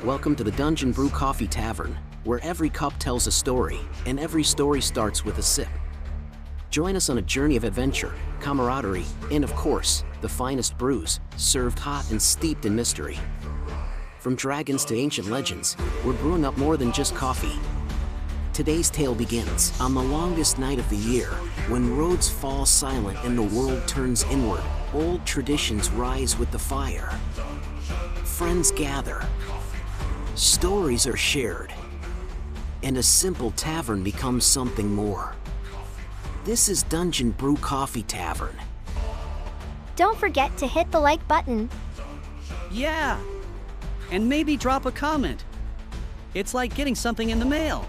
Welcome to the Dungeon Brew Coffee Tavern, where every cup tells a story, and every story starts with a sip. Join us on a journey of adventure, camaraderie, and of course, the finest brews, served hot and steeped in mystery. From dragons to ancient legends, we're brewing up more than just coffee. Today's tale begins on the longest night of the year, when roads fall silent and the world turns inward. Old traditions rise with the fire. Friends gather. Stories are shared. And a simple tavern becomes something more. This is Dungeon Brew Coffee Tavern. Don't forget to hit the like button. Yeah, and maybe drop a comment. It's like getting something in the mail.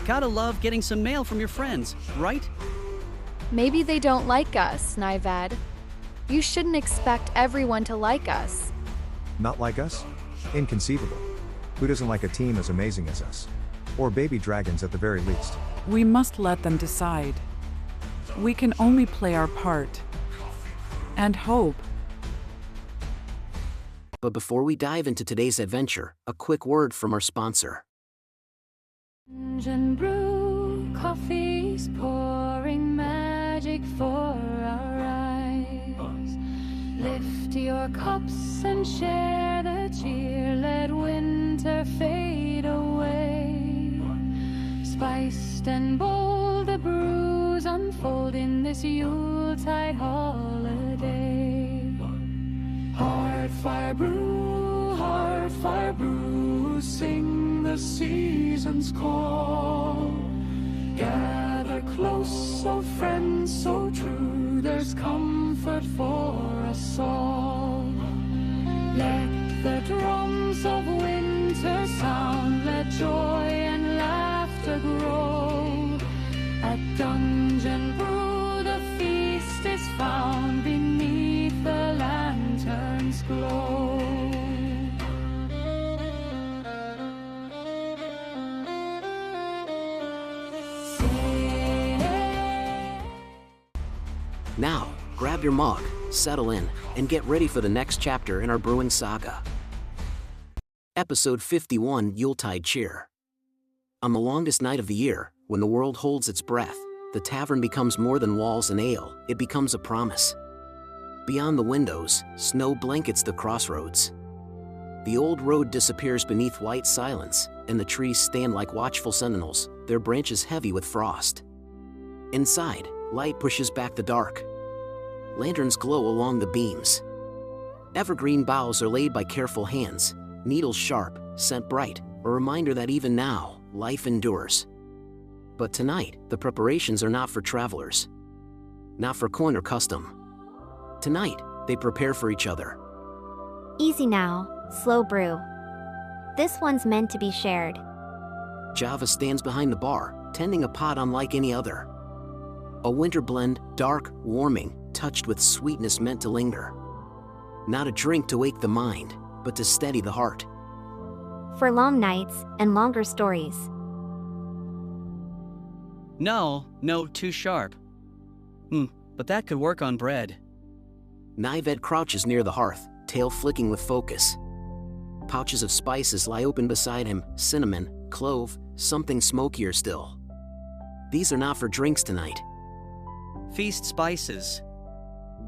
Gotta love getting some mail from your friends, right? Maybe they don't like us, Nived. You shouldn't expect everyone to like us. Not like us? Inconceivable. Who doesn't like a team as amazing as us? Or baby dragons at the very least. We must let them decide. We can only play our part. And hope. But before we dive into today's adventure, a quick word from our sponsor. Dungeon Brew Coffee's pouring magic for our eyes. Lift your cups and share the cheer. Let winter fade away. Spiced and bold, the brews unfold in this Yuletide holiday. Hearth fire brew, sing the season's call. Gather close, oh friends so true, there's comfort for us all. Let the drums of winter sound, let joy and laughter grow. At Dungeon Brew the feast is found beneath the lantern's glow. Now, grab your mug, settle in, and get ready for the next chapter in our brewing saga. Episode 51, Yuletide Cheer. On the longest night of the year, when the world holds its breath, the tavern becomes more than walls and ale, it becomes a promise. Beyond the windows, snow blankets the crossroads. The old road disappears beneath white silence, and the trees stand like watchful sentinels, their branches heavy with frost. Inside, light pushes back the dark. Lanterns glow along the beams. Evergreen boughs are laid by careful hands, needles sharp, scent bright, a reminder that even now, life endures. But tonight, the preparations are not for travelers. Not for coin or custom. Tonight, they prepare for each other. Easy now, slow brew. This one's meant to be shared. Java stands behind the bar, tending a pot unlike any other. A winter blend, dark, warming, touched with sweetness meant to linger. Not a drink to wake the mind, but to steady the heart. For long nights and longer stories. No, too sharp. But that could work on bread. Nived crouches near the hearth, tail flicking with focus. Pouches of spices lie open beside him, cinnamon, clove, something smokier still. These are not for drinks tonight. Feast spices.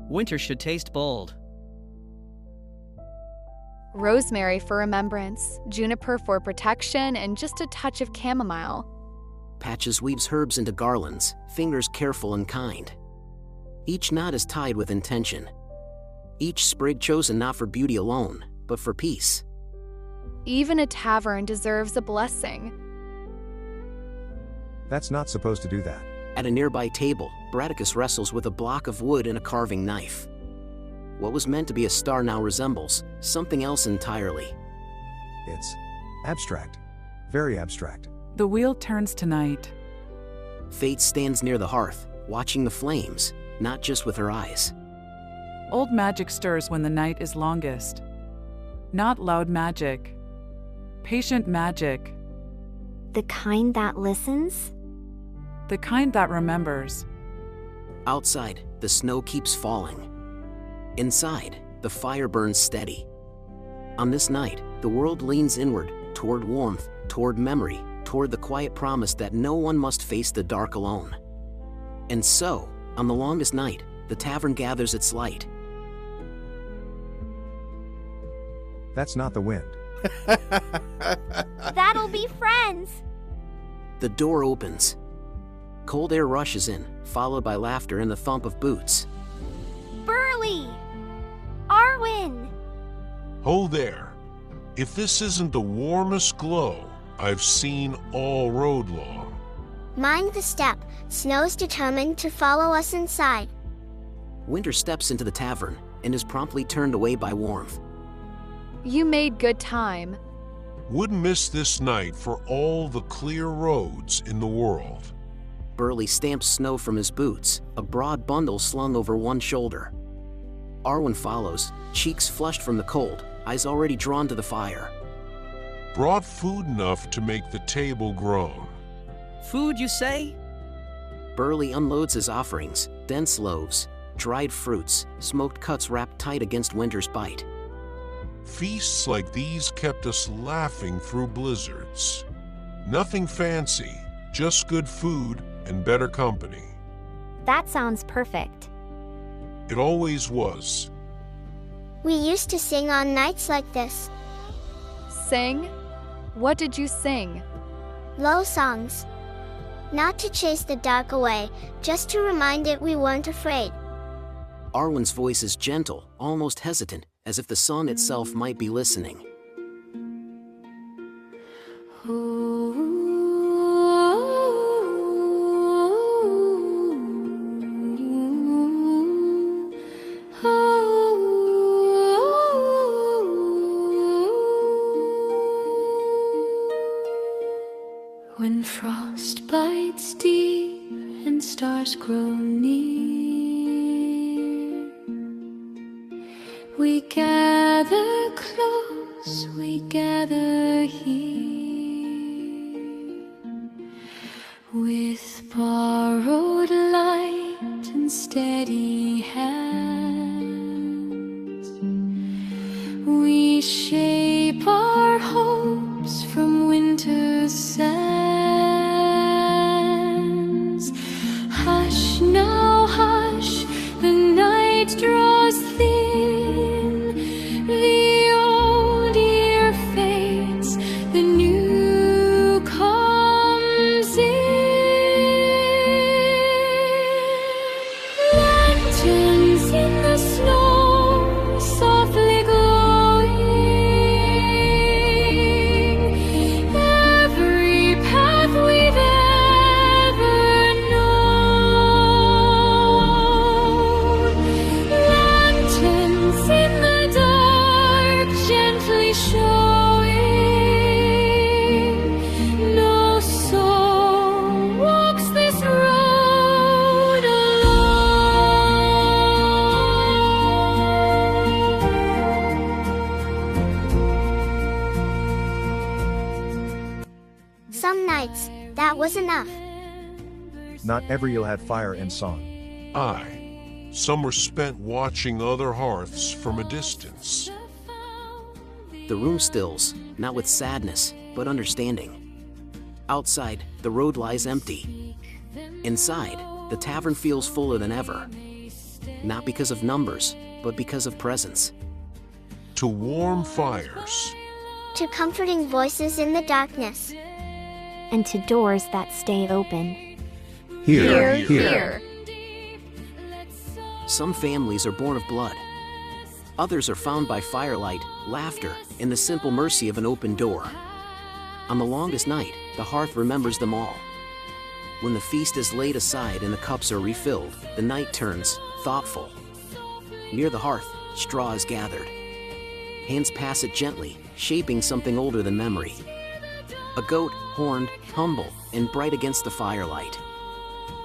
Winter should taste bold. Rosemary for remembrance, juniper for protection, and just a touch of chamomile. Patches weaves herbs into garlands, fingers careful and kind. Each knot is tied with intention. Each sprig chosen not for beauty alone, but for peace. Even a tavern deserves a blessing. That's not supposed to do that. At a nearby table, Bradicus wrestles with a block of wood and a carving knife. What was meant to be a star now resembles something else entirely. It's abstract. Very abstract. The wheel turns tonight. Fate stands near the hearth, watching the flames, not just with her eyes. Old magic stirs when the night is longest. Not loud magic. Patient magic. The kind that listens? The kind that remembers. Outside, the snow keeps falling. Inside, the fire burns steady. On this night, the world leans inward, toward warmth, toward memory, toward the quiet promise that no one must face the dark alone. And so, on the longest night, the tavern gathers its light. That's not the wind. That'll be friends. The door opens. Cold air rushes in, followed by laughter and the thump of boots. Burley! Arwen! Hold there. If this isn't the warmest glow I've seen all road long. Mind the step. Snow's determined to follow us inside. Winter steps into the tavern and is promptly turned away by warmth. You made good time. Wouldn't miss this night for all the clear roads in the world. Burley stamps snow from his boots, a broad bundle slung over one shoulder. Arwen follows, cheeks flushed from the cold, eyes already drawn to the fire. Brought food enough to make the table groan. Food, you say? Burley unloads his offerings, dense loaves, dried fruits, smoked cuts wrapped tight against winter's bite. Feasts like these kept us laughing through blizzards. Nothing fancy, just good food and better company. That sounds perfect. It always was. We used to sing on nights like this. Sing? What did you sing? Low songs. Not to chase the dark away, just to remind it we weren't afraid. Arwen's voice is gentle, almost hesitant, as if the song itself might be listening. When frost bites deep and stars grow near, we gather close, we gather here, with borrowed light and steady hands. We shape our hopes from winter's sands. Hush now, hush, the night draws thin. The old year fades, the new comes in. Lanterns in the snow, softly glowing. Every path we've ever known. Lanterns in the dark, gently showing. No soul walks this road alone. Some nights, that was enough. Not every Yule had fire and song. Aye, some were spent watching other hearths from a distance. The room stills, not with sadness, but understanding. Outside, the road lies empty. Inside, the tavern feels fuller than ever. Not because of numbers, but because of presence. To warm fires, To comforting voices in the darkness. And to doors that stay open. Here. Some families are born of blood. Others are found by firelight, laughter, and the simple mercy of an open door. On the longest night, the hearth remembers them all. When the feast is laid aside and the cups are refilled, the night turns thoughtful. Near the hearth, straw is gathered. Hands pass it gently, shaping something older than memory. A goat, horned, humble, and bright against the firelight.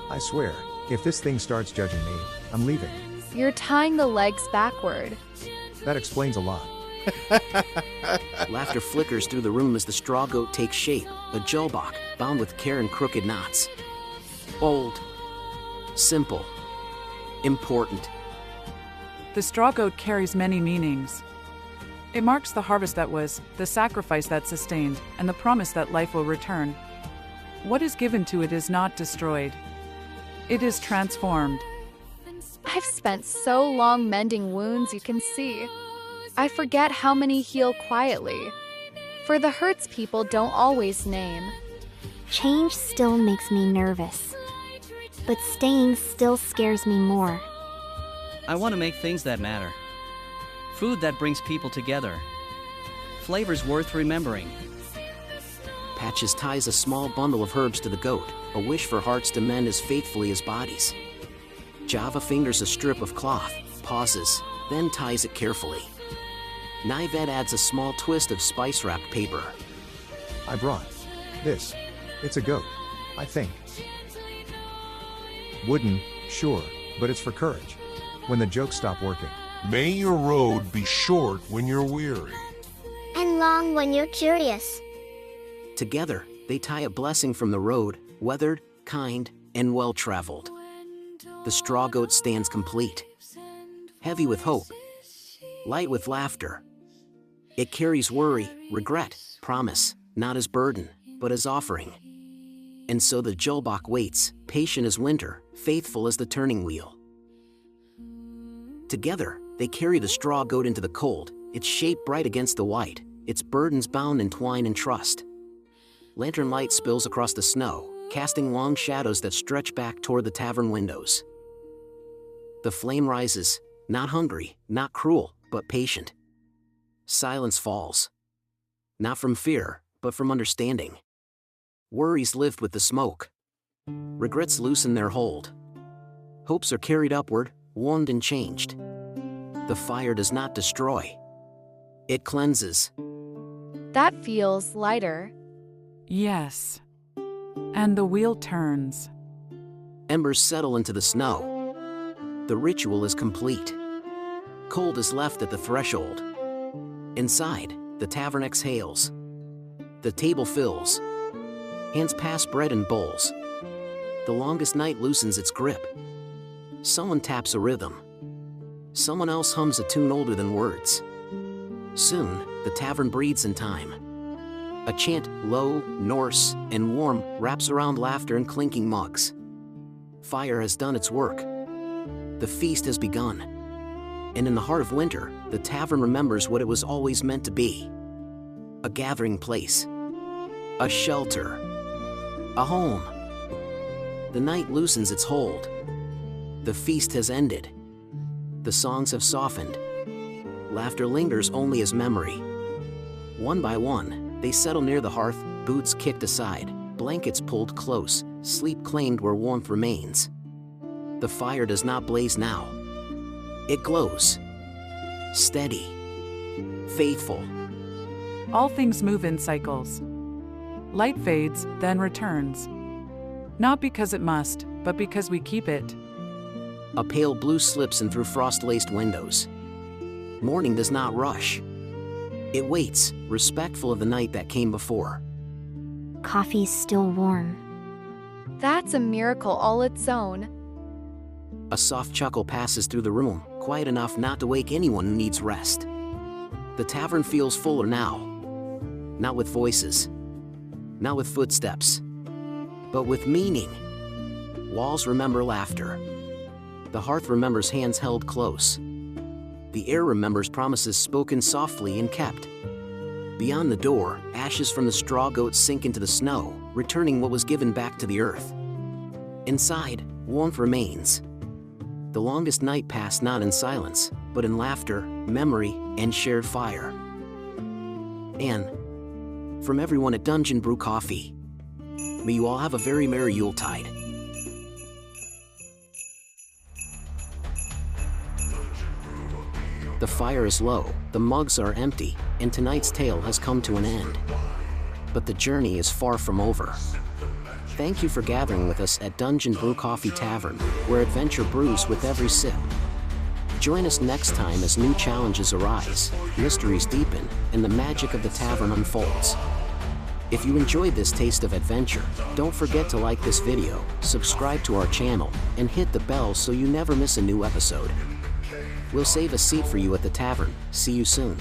I swear, if this thing starts judging me, I'm leaving. You're tying the legs backward. That explains a lot. Laughter flickers through the room as the straw goat takes shape, a jolbok bound with care and crooked knots. Old, simple, important. The straw goat carries many meanings. It marks the harvest that was, the sacrifice that sustained, and the promise that life will return. What is given to it is not destroyed. It is transformed. I've spent so long mending wounds you can see. I forget how many heal quietly. For the hurts people don't always name. Change still makes me nervous, but staying still scares me more. I want to make things that matter. Food that brings people together. Flavors worth remembering. Patches ties a small bundle of herbs to the goat, a wish for hearts to mend as faithfully as bodies. Java fingers a strip of cloth, pauses, then ties it carefully. Nived adds a small twist of spice-wrapped paper. I brought this. It's a goat, I think. Wooden, sure, but it's for courage. When the jokes stop working. May your road be short when you're weary. And long when you're curious. Together, they tie a blessing from the road, weathered, kind, and well-traveled. The straw goat stands complete. Heavy with hope. Light with laughter. It carries worry, regret, promise, not as burden, but as offering. And so the Julbach waits, patient as winter, faithful as the turning wheel. Together, they carry the straw goat into the cold, its shape bright against the white, its burdens bound in twine and trust. Lantern light spills across the snow, casting long shadows that stretch back toward the tavern windows. The flame rises, not hungry, not cruel, but patient. Silence falls. Not from fear, but from understanding. Worries lift with the smoke. Regrets loosen their hold. Hopes are carried upward, warmed and changed. The fire does not destroy. It cleanses. That feels lighter. Yes. And the wheel turns. Embers settle into the snow. The ritual is complete. Cold is left at the threshold. Inside, the tavern exhales. The table fills. Hands pass bread and bowls. The longest night loosens its grip. Someone taps a rhythm. Someone else hums a tune older than words. Soon, the tavern breathes in time. A chant, low, Norse, and warm, wraps around laughter and clinking mugs. Fire has done its work. The feast has begun. And in the heart of winter, the tavern remembers what it was always meant to be. A gathering place. A shelter. A home. The night loosens its hold. The feast has ended. The songs have softened. Laughter lingers only as memory. One by one, they settle near the hearth, boots kicked aside, blankets pulled close, sleep claimed where warmth remains. The fire does not blaze now. It glows. Steady. Faithful. All things move in cycles. Light fades, then returns. Not because it must, but because we keep it. A pale blue slips in through frost-laced windows. Morning does not rush. It waits, respectful of the night that came before. Coffee's still warm. That's a miracle all its own. A soft chuckle passes through the room, quiet enough not to wake anyone who needs rest. The tavern feels fuller now. Not with voices. Not with footsteps. But with meaning. Walls remember laughter. The hearth remembers hands held close. The air remembers promises spoken softly and kept. Beyond the door, ashes from the straw goats sink into the snow, returning what was given back to the earth. Inside, warmth remains. The longest night passed not in silence, but in laughter, memory, and shared fire. And, from everyone at Dungeon Brew Coffee, may you all have a very merry Yuletide. The fire is low, the mugs are empty, and tonight's tale has come to an end. But the journey is far from over. Thank you for gathering with us at Dungeon Brew Coffee Tavern, where adventure brews with every sip. Join us next time as new challenges arise, mysteries deepen, and the magic of the tavern unfolds. If you enjoyed this taste of adventure, don't forget to like this video, subscribe to our channel, and hit the bell so you never miss a new episode. We'll save a seat for you at the tavern. See you soon.